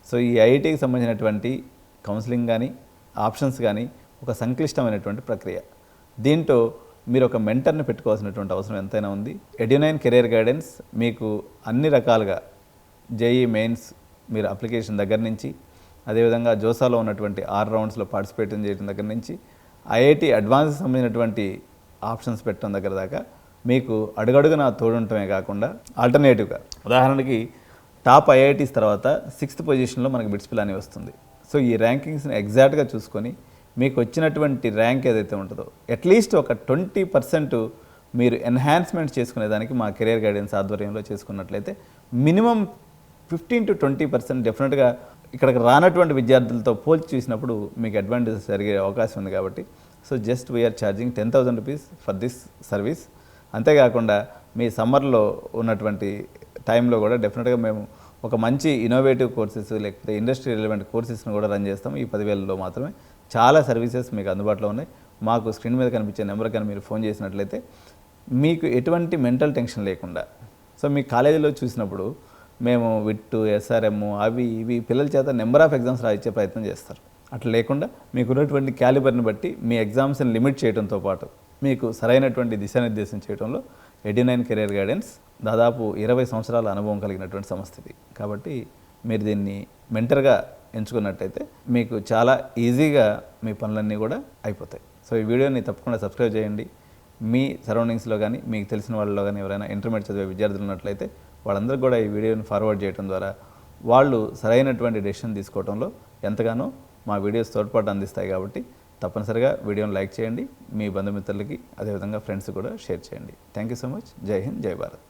So ఈ ఐఐటీకి సంబంధించినటువంటి counselling కానీ ఆప్షన్స్ కానీ ఒక సంక్లిష్టమైనటువంటి ప్రక్రియ. దీంట్లో మీరు ఒక మెంటర్ని పెట్టుకోవాల్సినటువంటి అవసరం ఎంతైనా ఉంది. ఎడ్యునైన్ కెరియర్ గైడెన్స్ మీకు అన్ని రకాలుగా జేఈ మెయిన్స్ మీరు అప్లికేషన్ దగ్గర నుంచి, అదేవిధంగా జోసాలో ఉన్నటువంటి 6 రౌండ్స్లో పార్టిసిపేట్ చేయడం దగ్గర నుంచి, ఐఐటీ అడ్వాన్స్కి సంబంధించినటువంటి ఆప్షన్స్ పెట్టడం దగ్గర దాకా మీకు అడుగడుగునా తోడుంటమే కాకుండా ఆల్టర్నేటివ్గా ఉదాహరణకి టాప్ ఐఐటీస్ తర్వాత 6th పొజిషన్లో మనకి బిట్స్ పిలాని వస్తుంది. సో ఈ ర్యాంకింగ్స్ని ఎగ్జాక్ట్గా చూసుకొని మీకు వచ్చినటువంటి ర్యాంక్ ఏదైతే ఉంటుందో అట్లీస్ట్ ఒక 20% మీరు ఎన్హాన్స్మెంట్ చేసుకునేదానికి మా కెరియర్ గైడెన్స్ ఆధ్వర్యంలో చేసుకున్నట్లయితే మినిమం 15 to 20% డెఫినెట్గా ఇక్కడికి రానటువంటి విద్యార్థులతో పోల్చి చూసినప్పుడు మీకు అడ్వాంటేజెస్ జరిగే అవకాశం ఉంది. కాబట్టి so just we are charging 10,000 rupees for this service. అంతేకాకుండా మీ సమ్మర్లో ఉన్నటువంటి టైంలో కూడా డెఫినెట్గా మేము ఒక మంచి ఇన్నోవేటివ్ కోర్సెస్ లేకపోతే ఇండస్ట్రీ రిలవెంట్ కోర్సెస్ని కూడా రన్ చేస్తాం. ఈ 10,000లో మాత్రమే చాలా సర్వీసెస్ మీకు అందుబాటులో ఉన్నాయి. మాకు స్క్రీన్ మీద కనిపించే నెంబర్ కానీ మీరు ఫోన్ చేసినట్లయితే మీకు ఎటువంటి మెంటల్ టెన్షన్ లేకుండా, సో మీ కాలేజీలో చూసినప్పుడు మేము విట్టు ఎస్ఆర్ఎం అవి ఇవి పిల్లల చేత నెంబర్ ఆఫ్ ఎగ్జామ్స్ రాయించే ప్రయత్నం చేస్తారు. అట్లా లేకుండా మీకున్నటువంటి క్యాలిబర్ని బట్టి మీ ఎగ్జామ్స్ని లిమిట్ చేయడంతో పాటు మీకు సరైనటువంటి దిశానిర్దేశం చేయడంలో ఎడ్యునైన్ కెరియర్ గైడెన్స్ దాదాపు 20 సంవత్సరాల అనుభవం కలిగినటువంటి సంస్థ ఇది. కాబట్టి మీరు దీన్ని మెంటర్గా ఎంచుకున్నట్టయితే మీకు చాలా ఈజీగా మీ పనులన్నీ కూడా అయిపోతాయి. సో ఈ వీడియోని తప్పకుండా సబ్స్క్రైబ్ చేయండి. మీ సరౌండింగ్స్లో కానీ మీకు తెలిసిన వాళ్ళలో కానీ ఎవరైనా ఇంటర్మీడియట్ చదివే విద్యార్థులు ఉన్నట్లయితే వాళ్ళందరూ కూడా ఈ వీడియోని ఫార్వర్డ్ చేయడం ద్వారా వాళ్ళు సరైనటువంటి డెసిషన్ తీసుకోవడంలో ఎంతగానో మా వీడియోస్ తోడ్పాటు అందిస్తాయి. కాబట్టి తప్పనిసరిగా వీడియోని లైక్ చేయండి, మీ బంధుమిత్రులకి అదేవిధంగా ఫ్రెండ్స్ కూడా షేర్ చేయండి. Thank you so much. జై హింద్, జై భారత్.